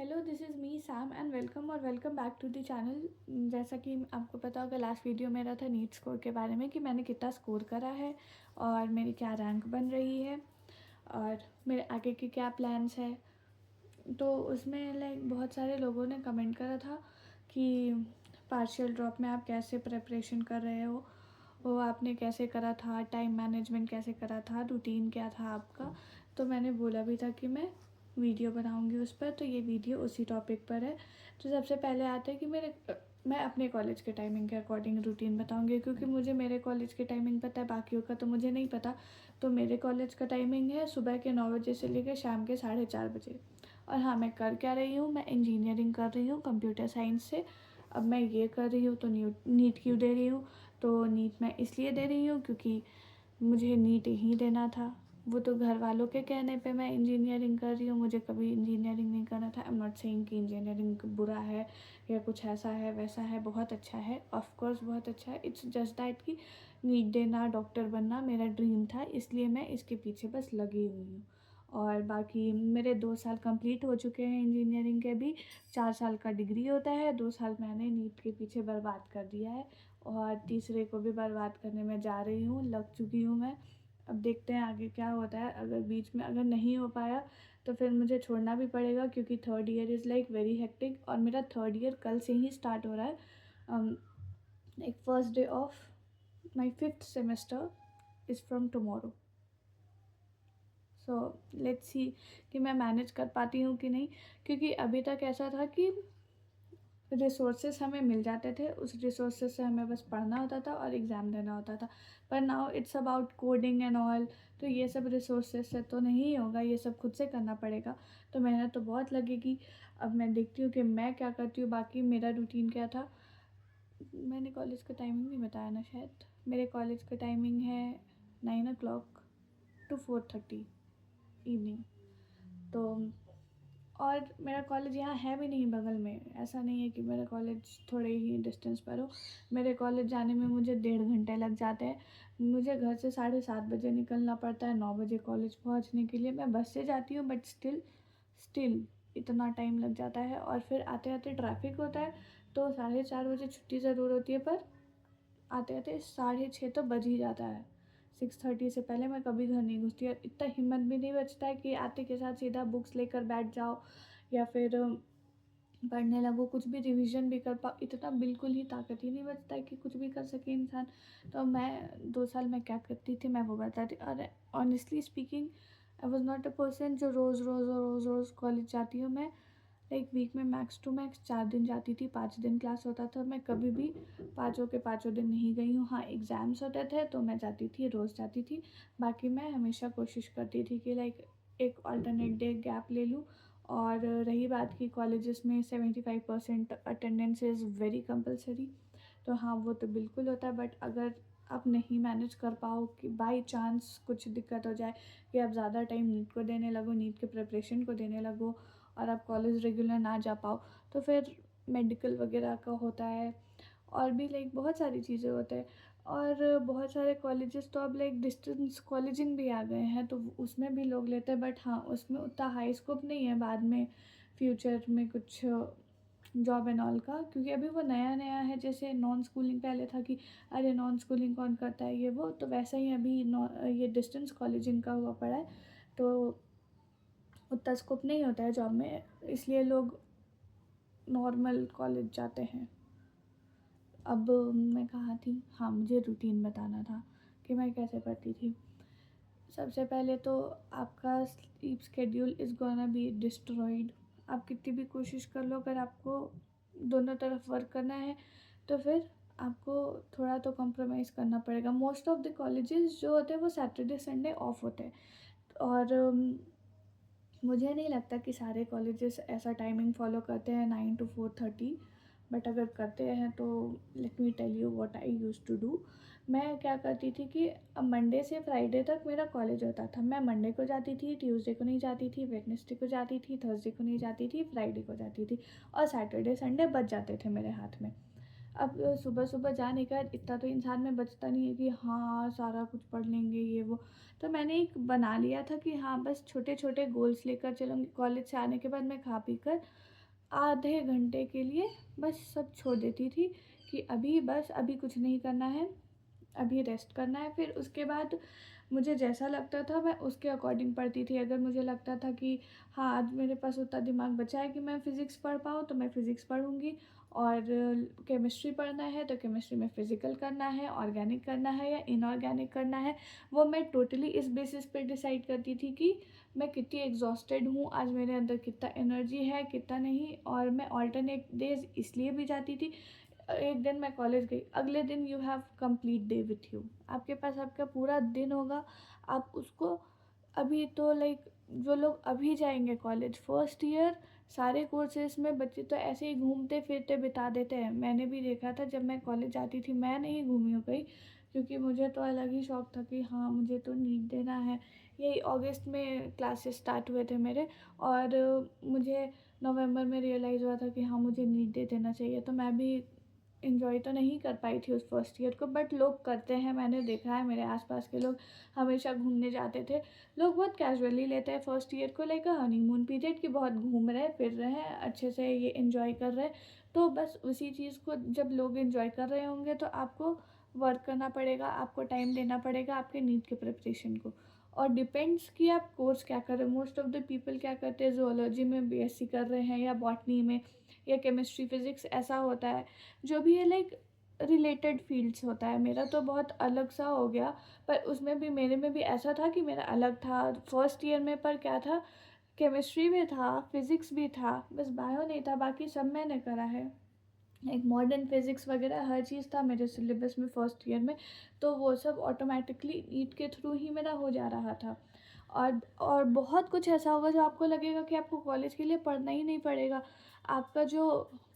Hello, this is me Sam and welcome back to the channel. जैसा कि आपको पता होगा, लास्ट वीडियो मेरा था नीट स्कोर के बारे में कि मैंने कितना स्कोर करा है और मेरी क्या रैंक बन रही है और मेरे आगे के क्या प्लान्स है। तो उसमें बहुत सारे लोगों ने कमेंट करा था कि पार्शियल ड्रॉप में आप कैसे प्रिपरेशन कर रहे हो, वो आपने कैसे करा था, टाइम मैनेजमेंट कैसे करा था, रूटीन क्या था आपका। तो मैंने बोला भी था कि मैं वीडियो बनाऊंगी उस पर, तो ये वीडियो उसी टॉपिक पर है। तो सबसे पहले आता है कि मैं अपने कॉलेज के टाइमिंग के अकॉर्डिंग रूटीन बताऊंगी, क्योंकि मुझे मेरे कॉलेज के टाइमिंग पता है, बाकियों का तो मुझे नहीं पता। तो मेरे कॉलेज का टाइमिंग है सुबह के 9 बजे से लेकर शाम के 4:30 बजे। और हाँ, मैं कर क्या रही हूँ, मैं इंजीनियरिंग कर रही हूँ कंप्यूटर साइंस से। अब मैं ये कर रही हूँ तो नीट क्यों दे रही हूँ? तो नीट मैं इसलिए दे रही हूँ क्योंकि मुझे नीट ही देना था। वो तो घर वालों के कहने पे मैं इंजीनियरिंग कर रही हूँ, मुझे कभी इंजीनियरिंग नहीं करना था। आई एम नॉट सेइंग कि इंजीनियरिंग बुरा है या कुछ ऐसा है वैसा है, बहुत अच्छा है, ऑफ कोर्स बहुत अच्छा है। इट्स जस्ट दैट कि नीट देना, डॉक्टर बनना मेरा ड्रीम था, इसलिए मैं इसके पीछे बस लगी हुई हूँ। और बाकी मेरे 2 साल कंप्लीट हो चुके हैं इंजीनियरिंग के भी। 4 साल का डिग्री होता है, 2 साल मैंने नीट के पीछे बर्बाद कर दिया है और तीसरे को भी बर्बाद करने में जा रही हूँ, लग चुकी हूँ मैं। अब देखते हैं आगे क्या होता है। अगर बीच में अगर नहीं हो पाया तो फिर मुझे छोड़ना भी पड़ेगा, क्योंकि third year is very hectic और मेरा थर्ड ईयर कल से ही स्टार्ट हो रहा है। First day of my fifth semester is from tomorrow. So let's see कि मैं मैनेज कर पाती हूँ कि नहीं, क्योंकि अभी तक ऐसा था कि रिसोर्सेज हमें मिल जाते थे, उस रिसोर्सेज से हमें बस पढ़ना होता था और एग्ज़ाम देना होता था। पर now it's about coding and all, तो ये सब रिसोर्सेज से तो नहीं होगा, ये सब खुद से करना पड़ेगा। तो मेहनत तो बहुत लगेगी। अब मैं देखती हूँ कि मैं क्या करती हूँ। बाकी मेरा रूटीन क्या था, मैंने कॉलेज का टाइमिंग नहीं बताया ना शायद। मेरे कॉलेज का टाइमिंग है 9 o'clock to 4:30 इवनिंग। तो और मेरा कॉलेज यहाँ है भी नहीं बगल में, ऐसा नहीं है कि मेरा कॉलेज थोड़े ही डिस्टेंस पर हो। मेरे कॉलेज जाने में मुझे 1.5 घंटे लग जाते हैं। मुझे घर से 7:30 बजे निकलना पड़ता है 9 बजे कॉलेज पहुँचने के लिए। मैं बस से जाती हूँ, बट स्टिल इतना टाइम लग जाता है। और फिर आते आते ट्रैफिक होता है, तो 4:30 बजे छुट्टी ज़रूर होती है, पर आते आते 6:30 तो बज ही जाता है। 6:30 से पहले मैं कभी घर नहीं घुसती, और इतना हिम्मत भी नहीं बचता है कि आते के साथ सीधा बुक्स लेकर बैठ जाओ या फिर पढ़ने लगो, कुछ भी रिवीजन भी कर पाओ। इतना बिल्कुल ही ताकत ही नहीं बचता है कि कुछ भी कर सके इंसान। तो मैं 2 साल में क्या करती थी मैं वो बताती। और honestly speaking, I was not a person जो रोज़ कॉलेज जाती हूँ। मैं वीक में मैक्स टू मैक्स 4 दिन जाती थी, 5 दिन क्लास होता था। मैं कभी भी पाँचों के पाँचों दिन नहीं गई हूँ। हाँ, एग्ज़ाम्स होते थे तो मैं जाती थी, रोज़ जाती थी। बाकी मैं हमेशा कोशिश करती थी कि एक अल्टरनेट डे गैप ले लूँ। और रही बात कि कॉलेजेस में 75% अटेंडेंस इज़ वेरी कंपलसरी, तो हाँ, वो तो बिल्कुल होता है। बट अगर आप नहीं मैनेज कर पाओ, कि बाई चांस कुछ दिक्कत हो जाए कि आप ज़्यादा टाइम नीट को देने लगो, नीट के प्रिपरेशन को देने लगो, और आप कॉलेज रेगुलर ना जा पाओ, तो फिर मेडिकल वगैरह का होता है। और भी बहुत सारी चीज़ें होते हैं। और बहुत सारे कॉलेजेस तो अब डिस्टेंस कॉलेजिंग भी आ गए हैं, तो उसमें भी लोग लेते हैं। बट हाँ, उसमें उतना हाई स्कोप नहीं है बाद में फ्यूचर में कुछ जॉब एंड ऑल का, क्योंकि अभी वो नया नया है। जैसे नॉन स्कूलिंग पहले था कि अरे नॉन स्कूलिंग कौन करता है ये वो, तो वैसा ही अभी ये डिस्टेंस कॉलेजिंग का हुआ पड़ा है। तो उतना स्कोप नहीं होता है जॉब में, इसलिए लोग नॉर्मल कॉलेज जाते हैं। अब मैं कहाँ थी, हाँ, मुझे रूटीन बताना था कि मैं कैसे पढ़ती थी। सबसे पहले तो आपका sleep schedule is gonna be destroyed. आप कितनी भी कोशिश कर लो, अगर आपको दोनों तरफ वर्क करना है तो फिर आपको थोड़ा तो कॉम्प्रोमाइज़ करना पड़ेगा। मोस्ट ऑफ द कॉलेजेस जो होते हैं वो सैटरडे संडे ऑफ होते हैं। और मुझे नहीं लगता कि सारे कॉलेजेस ऐसा टाइमिंग फॉलो करते हैं 9 to 4:30। बट अगर करते हैं तो let me tell you what I use to do. मैं क्या करती थी कि अब मंडे से फ्राइडे तक मेरा कॉलेज होता था। मैं मंडे को जाती थी, ट्यूसडे को नहीं जाती थी, वेडनेसडे को जाती थी, थर्सडे को नहीं जाती थी, फ्राइडे को जाती थी, और सैटरडे संडे बच जाते थे मेरे हाथ में। अब सुबह सुबह जाने का इतना तो इंसान में बचता नहीं है कि हाँ सारा कुछ पढ़ लेंगे ये वो। तो मैंने एक बना लिया था कि हाँ बस छोटे छोटे गोल्स लेकर चलूँगी। कॉलेज से आने के बाद मैं खा पी कर आधे घंटे के लिए बस सब छोड़ देती थी कि अभी बस अभी कुछ नहीं करना है, अभी रेस्ट करना है। फिर उसके बाद मुझे जैसा लगता था मैं उसके अकॉर्डिंग पढ़ती थी। अगर मुझे लगता था कि हाँ आज मेरे पास उतना दिमाग बचा है कि मैं फ़िज़िक्स पढ़ पाऊँ तो मैं फ़िज़िक्स पढ़ूँगी, और केमिस्ट्री पढ़ना है तो केमिस्ट्री में फ़िज़िकल करना है, ऑर्गेनिक करना है या इनऑर्गेनिक करना है, वो मैं टोटली इस बेसिस पे डिसाइड करती थी कि मैं कितनी एग्जॉस्टेड हूँ, आज मेरे अंदर कितना एनर्जी है कितना नहीं। और मैं ऑल्टरनेट डेज इसलिए भी जाती थी, एक दिन मैं कॉलेज गई, अगले दिन you have complete day with you, आपके पास आपका पूरा दिन होगा, आप उसको अभी तो लाइक जो लोग अभी जाएंगे कॉलेज फर्स्ट ईयर, सारे कोर्सेज में बच्चे तो ऐसे ही घूमते फिरते बिता देते हैं। मैंने भी देखा था जब मैं कॉलेज जाती थी, मैं नहीं घूमी हूँ कहीं, क्योंकि मुझे तो अलग ही शौक था कि हाँ मुझे तो नीट देना है। यही अगस्त में क्लासेस स्टार्ट हुए थे मेरे, और मुझे नवंबर में रियलाइज़ हुआ था कि हाँ मुझे नीट दे देना चाहिए। तो मैं भी इन्जॉय तो नहीं कर पाई थी उस फर्स्ट ईयर को, बट लोग करते हैं, मैंने देखा है मेरे आसपास के लोग हमेशा घूमने जाते थे। लोग बहुत कैजुअली लेते हैं फर्स्ट ईयर को, लाइक हनीमून पीरियड की, बहुत घूम रहे हैं फिर रहे हैं अच्छे से, ये इन्जॉय कर रहे हैं। तो बस उसी चीज़ को जब लोग इन्जॉय कर रहे होंगे तो आपको वर्क करना पड़ेगा, आपको टाइम देना पड़ेगा आपके नीट के प्रिपरेशन को। और डिपेंड्स कि आप कोर्स क्या कर रहे हो। मोस्ट ऑफ द पीपल क्या करते हैं, जूलॉजी में बीएससी कर रहे हैं या बॉटनी में या केमिस्ट्री फिजिक्स, ऐसा होता है जो भी है लाइक रिलेटेड फील्ड्स होता है। मेरा तो बहुत अलग सा हो गया, पर उसमें भी मेरे में भी ऐसा था कि मेरा अलग था फर्स्ट ईयर में। पर क्या था, केमिस्ट्री भी था फिज़िक्स भी था, बस बायो नहीं था, बाकी सब मैंने करा है। एक मॉडर्न फिज़िक्स वगैरह हर चीज़ था मेरे सिलेबस में फर्स्ट ईयर में। तो वो सब ऑटोमेटिकली नीट के थ्रू ही मेरा हो जा रहा था। और बहुत कुछ ऐसा होगा जो आपको लगेगा कि आपको कॉलेज के लिए पढ़ना ही नहीं पड़ेगा। आपका जो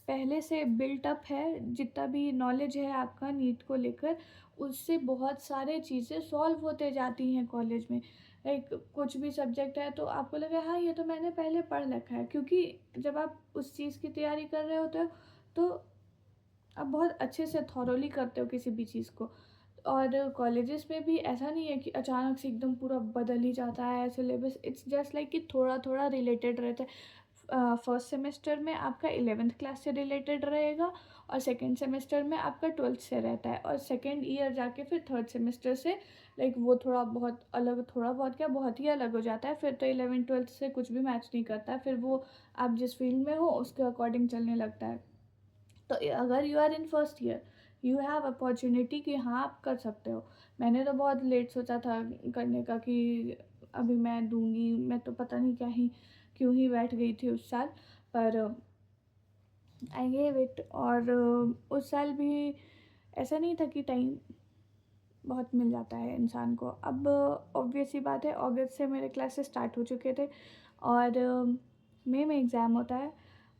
पहले से बिल्ट अप है, जितना भी नॉलेज है आपका नीट को लेकर, उससे बहुत सारे चीज़ें सॉल्व होते जाती हैं कॉलेज में। लाइक कुछ भी सब्जेक्ट है तो आपको लगे हाँ ये तो मैंने पहले पढ़ रखा है, क्योंकि जब आप उस चीज़ की तैयारी कर रहे होते हो तो आप बहुत अच्छे से थॉरोली करते हो किसी भी चीज़ को। और कॉलेजेस में भी ऐसा नहीं है कि अचानक से एकदम पूरा बदल ही जाता है सिलेबस, इट्स जस्ट लाइक कि थोड़ा थोड़ा रिलेटेड रहता है। फर्स्ट सेमेस्टर में आपका 11th क्लास से रिलेटेड रहेगा, और सेकेंड सेमेस्टर में आपका 12th से रहता है, और सेकेंड ईयर जाके फिर थर्ड सेमेस्टर से लाइक वो थोड़ा बहुत अलग, थोड़ा बहुत क्या बहुत ही अलग हो जाता है। फिर तो 11th 12th से कुछ भी मैच नहीं करता है, फिर वो आप जिस फील्ड में हो उसके अकॉर्डिंग चलने लगता है। तो अगर you are in first year, you have opportunity कि हाँ आप कर सकते हो। मैंने तो बहुत लेट सोचा था करने का कि अभी मैं दूंगी, मैं तो पता नहीं क्या ही क्यों ही बैठ गई थी उस साल। पर आई गेव इट, और उस साल भी ऐसा नहीं था कि टाइम बहुत मिल जाता है इंसान को। अब ऑब्वियस सी बात है, अगस्त से मेरे क्लासेस स्टार्ट हो चुके थे, और मई में एग्ज़ाम होता है।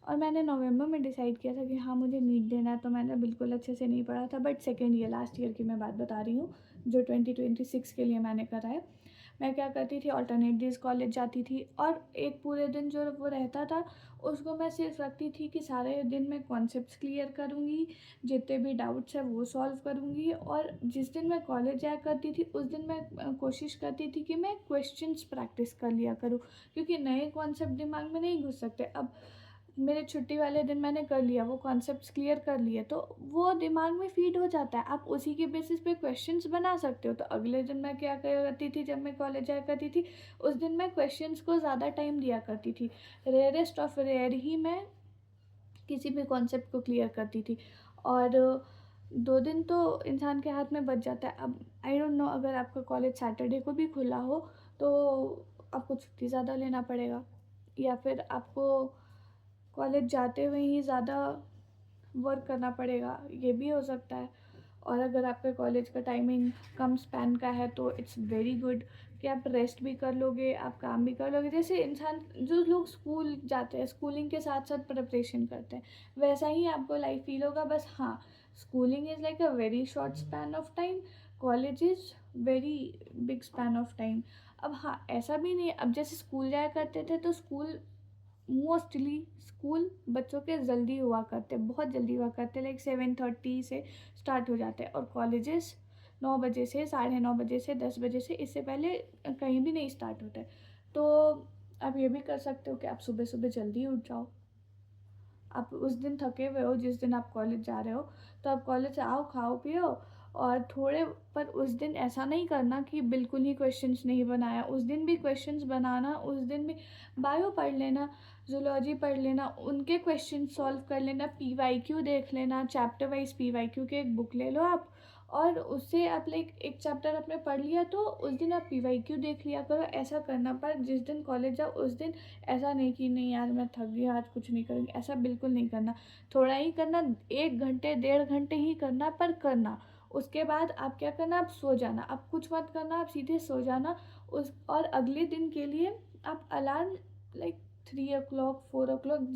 और मैंने नवंबर में डिसाइड किया था कि हाँ मुझे नीट देना है, तो मैंने बिल्कुल अच्छे से नहीं पढ़ा था। But second year last year की मैं बात बता रही हूँ, जो 2026 के लिए मैंने करा है। मैं क्या करती थी, अल्टरनेट डेज कॉलेज जाती थी, और एक पूरे दिन जो वो रहता था उसको मैं सिर्फ रखती थी कि सारे दिन मैं कॉन्सेप्ट्स क्लियर करूँगी, जितने भी डाउट्स हैं वो सॉल्व करूँगी। और जिस दिन मैं कॉलेज जाया करती थी उस दिन मैं कोशिश करती थी कि मैं क्वेश्चंस प्रैक्टिस कर लिया करूँ, क्योंकि नए कॉन्सेप्ट दिमाग में नहीं घुस सकते। अब मेरे छुट्टी वाले दिन मैंने कर लिया, वो कॉन्सेप्ट्स क्लियर कर लिए, तो वो दिमाग में फीड हो जाता है, आप उसी के बेसिस पे क्वेश्चंस बना सकते हो। तो अगले दिन मैं क्या करती थी, जब मैं कॉलेज जाया करती थी उस दिन मैं क्वेश्चंस को ज़्यादा टाइम दिया करती थी। रेयरेस्ट ऑफ रेयर ही मैं किसी भी कॉन्सेप्ट को क्लियर करती थी। और 2 दिन तो इंसान के हाथ में बच जाता है। अब आई डोंट नो, अगर आपका कॉलेज सैटरडे को भी खुला हो तो आपको छुट्टी ज़्यादा लेना पड़ेगा, या फिर आपको कॉलेज जाते हुए ही ज़्यादा वर्क करना पड़ेगा, ये भी हो सकता है। और अगर आपके कॉलेज का टाइमिंग कम स्पैन का है तो इट्स वेरी गुड कि आप रेस्ट भी कर लोगे, आप काम भी कर लोगे। जैसे इंसान, जो लोग स्कूल जाते हैं स्कूलिंग के साथ साथ प्रिपरेशन करते हैं, वैसा ही आपको लाइफ फील होगा। बस हाँ, schooling is like a very short span of time, college is very big span of time. अब हाँ, ऐसा भी नहीं, अब जैसे स्कूल जाया करते थे तो स्कूल मोस्टली स्कूल बच्चों के जल्दी हुआ करते, बहुत जल्दी हुआ करते, लाइक 7:30 से स्टार्ट हो जाते हैं, और कॉलेजेस 9 बजे से, 9:30 से, 10 बजे से, इससे पहले कहीं भी नहीं स्टार्ट होता है। तो आप ये भी कर सकते हो कि आप सुबह सुबह जल्दी उठ जाओ। आप उस दिन थके हुए हो जिस दिन आप कॉलेज जा रहे हो, तो आप कॉलेज से आओ, खाओ पियो, और थोड़े, पर उस दिन ऐसा नहीं करना कि बिल्कुल ही क्वेश्चंस नहीं बनाया, उस दिन भी क्वेश्चंस बनाना, उस दिन भी बायो पढ़ लेना, जूलॉजी पढ़ लेना, उनके क्वेश्चन सॉल्व कर लेना, पीवाईक्यू देख लेना, चैप्टर वाइज पीवाईक्यू की एक बुक ले लो आप, और उससे आप लाइक एक चैप्टर आपने पढ़ लिया तो उस दिन आप पीवाईक्यू देख लिया करो, ऐसा करना। पर जिस दिन कॉलेज जाओ उस दिन ऐसा नहीं कि नहीं यार मैं थक गई आज कुछ नहीं करूँगी, ऐसा बिल्कुल नहीं करना। थोड़ा ही करना, 1 घंटे 1.5 घंटे ही करना, पर करना। उसके बाद आप क्या करना, आप सो जाना, आप कुछ मत करना, आप सीधे सो जाना। और अगले दिन के लिए आप अलार्म लाइक 3 o'clock 4 o'clock,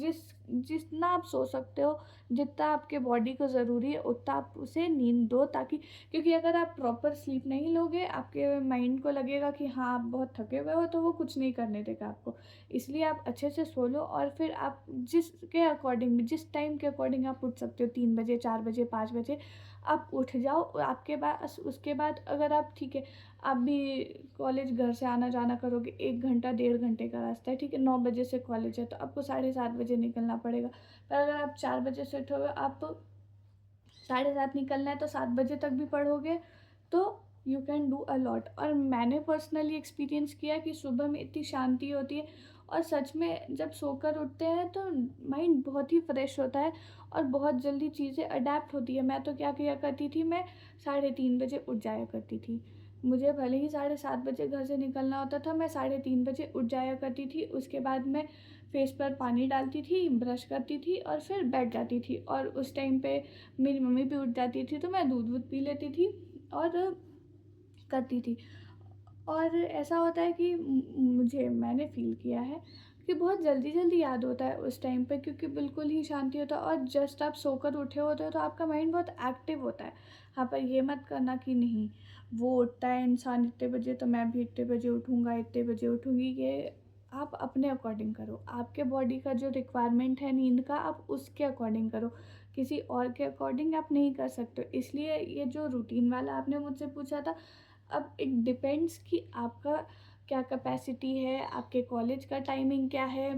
जितना आप सो सकते हो, जितना आपके बॉडी को ज़रूरी है उतना आप उसे नींद दो, ताकि, क्योंकि अगर आप प्रॉपर स्लीप नहीं लोगे, आपके माइंड को लगेगा कि हाँ आप बहुत थके हुए हो, तो वो कुछ नहीं करने देगा आपको। इसलिए आप अच्छे से सो लो, और फिर आप जिसके अकॉर्डिंग, जिस टाइम के अकॉर्डिंग आप उठ सकते हो, 3 बजे, 4 बजे, 5 बजे, आप उठ जाओ। आपके बाद, उसके बाद अगर आप, ठीक है, आप भी कॉलेज घर से आना जाना करोगे, 1 घंटा 1.5 घंटे का रास्ता है, ठीक है, 9 बजे से कॉलेज है, तो आपको 7:30 बजे निकलना पड़ेगा। पर अगर आप 4 बजे से उठोगे, आप 7:30 निकलना है, तो 7 बजे तक भी पढ़ोगे, तो you can do a lot. और मैंने पर्सनली एक्सपीरियंस किया कि सुबह में इतनी शांति होती है, और सच में जब सोकर उठते हैं तो माइंड बहुत ही फ्रेश होता है, और बहुत जल्दी चीज़ें अडेप्ट होती है। मैं तो क्या किया करती थी, मैं 3:30 बजे उठ जाया करती थी। मुझे भले ही 7:30 बजे घर से निकलना होता था, मैं 3:30 बजे उठ जाया करती थी। उसके बाद मैं फेस पर पानी डालती थी, ब्रश करती थी, और फिर बैठ जाती थी, और उस टाइम पे मेरी मम्मी भी उठ जाती थी, तो मैं दूध वूध पी लेती थी और करती थी। और ऐसा होता है कि मैंने फ़ील किया है कि बहुत जल्दी जल्दी याद होता है उस टाइम पे, क्योंकि बिल्कुल ही शांति होता है, और जस्ट आप सोकर उठे होते हो तो आपका माइंड बहुत एक्टिव होता है। हाँ, पर ये मत करना कि नहीं वो उठता है इंसान इतने बजे, तो मैं भी इतने बजे उठूँगा, इतने बजे उठूँगी। ये आप अपने अकॉर्डिंग करो, आपके बॉडी का जो रिक्वायरमेंट है नींद का, आप उसके अकॉर्डिंग करो, किसी और के अकॉर्डिंग आप नहीं कर सकते। इसलिए ये जो रूटीन वाला आपने मुझसे पूछा था, अब इट डिपेंड्स कि आपका क्या कैपेसिटी है, आपके कॉलेज का टाइमिंग क्या है।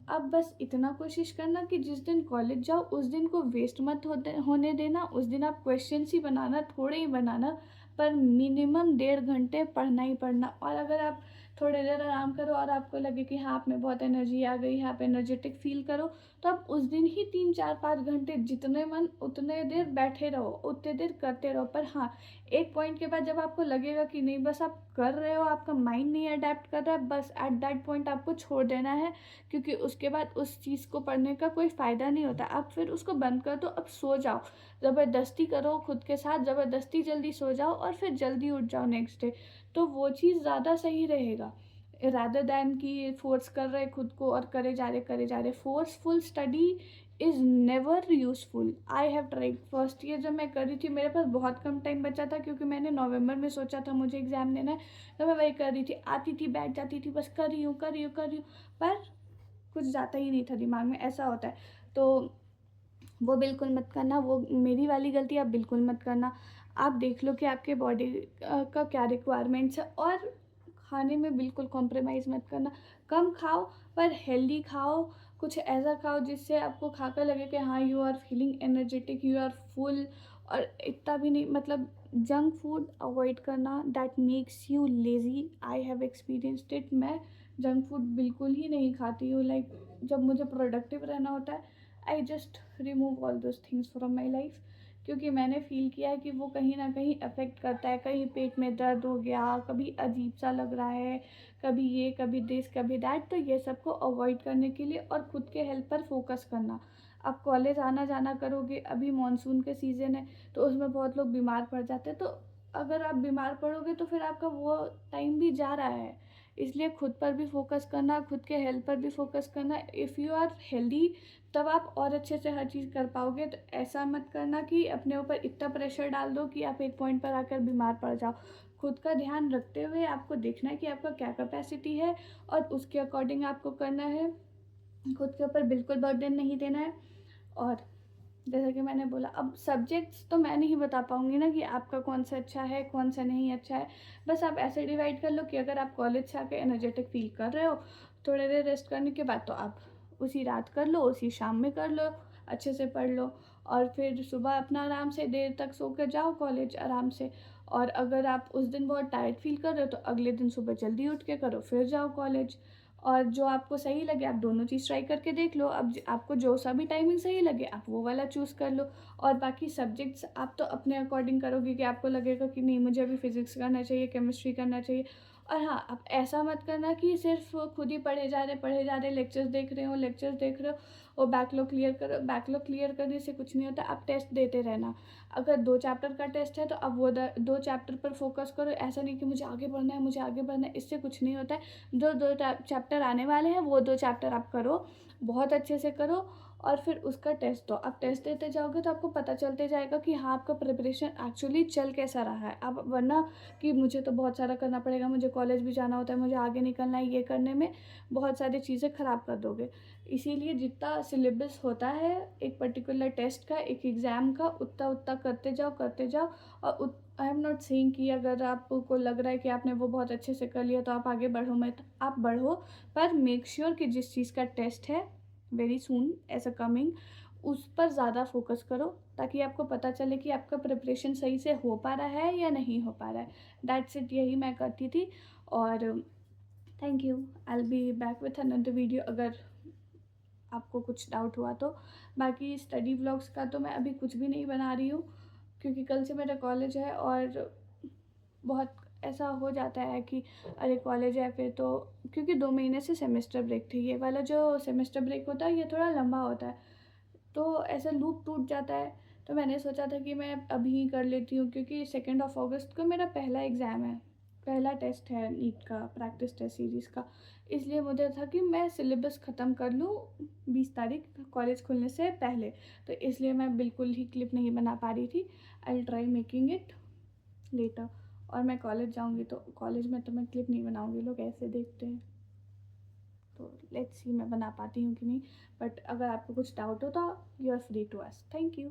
अब बस इतना कोशिश करना कि जिस दिन कॉलेज जाओ उस दिन को वेस्ट मत होने देना। उस दिन आप क्वेश्चंस ही बनाना, थोड़े ही बनाना, पर मिनिमम 1.5 घंटे पढ़ना ही पढ़ना। और अगर आप थोड़ी देर आराम करो और आपको लगे कि हाँ आप में बहुत एनर्जी आ गई है, आप एनर्जेटिक फील करो, तो आप उस दिन ही 3 4 5 घंटे जितने मन उतने देर बैठे रहो, उतने देर करते रहो। पर हाँ, एक पॉइंट के बाद जब आपको लगेगा कि नहीं बस आप कर रहे हो, आपका माइंड नहीं अडेप्ट कर रहा है, बस एट दैट पॉइंट आपको छोड़ देना है, क्योंकि उसके बाद उस चीज़ को पढ़ने का कोई फ़ायदा नहीं होता। आप फिर उसको बंद कर दो, अब सो जाओ, ज़बरदस्ती करो खुद के साथ, ज़बरदस्ती जल्दी सो जाओ और फिर जल्दी उठ जाओ नेक्स्ट डे, तो वो चीज़ ज़्यादा सही रहेगा, रादर दैन कि फोर्स कर रहे खुद को और करे जा रहे। Forceful study is never useful. I have tried. First year जब मैं कर रही थी, मेरे पास बहुत कम टाइम बचा था, क्योंकि मैंने नवंबर में सोचा था मुझे एग्ज़ाम देना है, तो मैं वही कर रही थी, आती थी बैठ जाती थी, बस कर रही हूँ कर रही हूँ कर रही हूँ, पर कुछ जाता ही नहीं था दिमाग में, ऐसा होता है। तो वो बिल्कुल मत करना, वो मेरी वाली गलती आप बिल्कुल मत करना। आप देख लो कि आपके बॉडी का क्या रिक्वायरमेंट्स है, और खाने में बिल्कुल कॉम्प्रोमाइज़ मत करना। कम खाओ पर हेल्दी खाओ, कुछ ऐसा खाओ जिससे आपको खाकर लगे कि हाँ you are feeling energetic, you are full. और इतना भी नहीं, मतलब जंक फूड अवॉइड करना, that makes you lazy. I have experienced it. मैं जंक फूड बिल्कुल ही नहीं खाती हूँ, लाइक जब मुझे प्रोडक्टिव रहना होता है, I just remove all those things from my life, क्योंकि मैंने फ़ील किया है कि वो कहीं ना कहीं अफेक्ट करता है। कहीं पेट में दर्द हो गया, कभी अजीब सा लग रहा है, कभी ये कभी दिस कभी दैट, तो ये सबको अवॉइड करने के लिए और ख़ुद के हेल्थ पर फोकस करना। आप कॉलेज आना जाना करोगे, अभी मानसून के सीज़न है तो उसमें बहुत लोग बीमार पड़ जाते हैं, तो अगर आप बीमार पड़ोगे तो फिर आपका वो टाइम भी जा रहा है। इसलिए खुद पर भी फोकस करना, खुद के हेल्थ पर भी फोकस करना। इफ़ यू आर हेल्दी तब आप और अच्छे से हर चीज़ कर पाओगे। तो ऐसा मत करना कि अपने ऊपर इतना प्रेशर डाल दो कि आप एक पॉइंट पर आकर बीमार पड़ जाओ। खुद का ध्यान रखते हुए आपको देखना है कि आपका क्या कैपेसिटी है और उसके अकॉर्डिंग आपको करना है। खुद के ऊपर बिल्कुल बर्डन नहीं देना है। और जैसा कि मैंने बोला, अब सब्जेक्ट्स तो मैं नहीं बता पाऊँगी ना कि आपका कौन सा अच्छा है, कौन सा नहीं अच्छा है। बस आप ऐसे डिवाइड कर लो कि अगर आप कॉलेज से आके एनर्जेटिक फ़ील कर रहे हो, थोड़ी देर रेस्ट करने के बाद तो आप उसी रात कर लो, उसी शाम में कर लो, अच्छे से पढ़ लो और फिर सुबह अपना आराम से देर तक सो कर जाओ कॉलेज आराम से। और अगर आप उस दिन बहुत टायर्ड फ़ील कर रहे हो तो अगले दिन सुबह जल्दी उठ के करो, फिर जाओ कॉलेज। और जो आपको सही लगे आप दोनों चीज़ ट्राई करके देख लो। अब आपको जो सा भी टाइमिंग सही लगे आप वो वाला चूज़ कर लो। और बाकी सब्जेक्ट्स आप तो अपने अकॉर्डिंग करोगे कि आपको लगेगा कि नहीं मुझे अभी फ़िज़िक्स करना चाहिए, केमिस्ट्री करना चाहिए। और हाँ, आप ऐसा मत करना कि सिर्फ़ खुद ही पढ़े जा रहे, लेक्चर्स देख रहे हो और बैकलॉग क्लियर करो। बैकलॉग क्लियर करने से कुछ नहीं होता, आप टेस्ट देते रहना। अगर 2 चैप्टर का टेस्ट है तो अब वो 2 चैप्टर पर फ़ोकस करो। ऐसा नहीं कि मुझे आगे बढ़ना है, मुझे आगे बढ़ना है, इससे कुछ नहीं होता है। जो 2 चैप्टर आने वाले हैं वो 2 चैप्टर आप करो, बहुत अच्छे से करो और फिर उसका टेस्ट दो। आप टेस्ट देते जाओगे तो आपको पता चलते जाएगा कि हाँ, आपका प्रिपरेशन एक्चुअली चल कैसा रहा है। अब वरना कि मुझे तो बहुत सारा करना पड़ेगा, मुझे कॉलेज भी जाना होता है, मुझे आगे निकलना है, ये करने में बहुत सारी चीज़ें ख़राब कर दोगे। इसीलिए जितना सिलेबस होता है एक पर्टिकुलर टेस्ट का, एक एग्ज़ाम का, उतना करते जाओ। और आई एम नॉट सेइंग कि अगर आपको लग रहा है कि आपने वो बहुत अच्छे से कर लिया तो आप आगे बढ़ो मत। आप बढ़ो, पर मेक श्योर कि जिस चीज़ का टेस्ट है very soon as a coming, उस पर ज़्यादा फोकस करो ताकि आपको पता चले कि आपका प्रिपरेशन सही से हो पा रहा है या नहीं हो पा रहा है। दैट्स इट, यही मैं करती थी। और thank you. I will be back with another video अगर आपको कुछ डाउट हुआ तो। बाकी स्टडी व्लॉग्स का तो मैं अभी कुछ भी नहीं बना रही हूँ क्योंकि कल से मेरा कॉलेज है और बहुत ऐसा हो जाता है कि अरे कॉलेज है फिर तो, क्योंकि 2 महीने से सेमेस्टर ब्रेक थी। ये वाला जो सेमेस्टर ब्रेक होता है ये थोड़ा लंबा होता है, तो ऐसा लूप टूट जाता है। तो मैंने सोचा था कि मैं अभी ही कर लेती हूँ क्योंकि 2 अगस्त को मेरा पहला एग्ज़ाम है, पहला टेस्ट है नीट का, प्रैक्टिस टेस्ट सीरीज़ का। इसलिए मुझे था कि मैं सिलेबस ख़त्म कर लूँ 20 तारीख कॉलेज खुलने से पहले। तो इसलिए मैं बिल्कुल ही क्लिप नहीं बना पा रही थी। I will try making it later. और मैं कॉलेज जाऊँगी तो कॉलेज में तो मैं क्लिप नहीं बनाऊँगी, लोग ऐसे देखते हैं। तो लेट्स सी मैं बना पाती हूँ कि नहीं। बट अगर आपको कुछ डाउट हो तो you are free to ask. Thank you.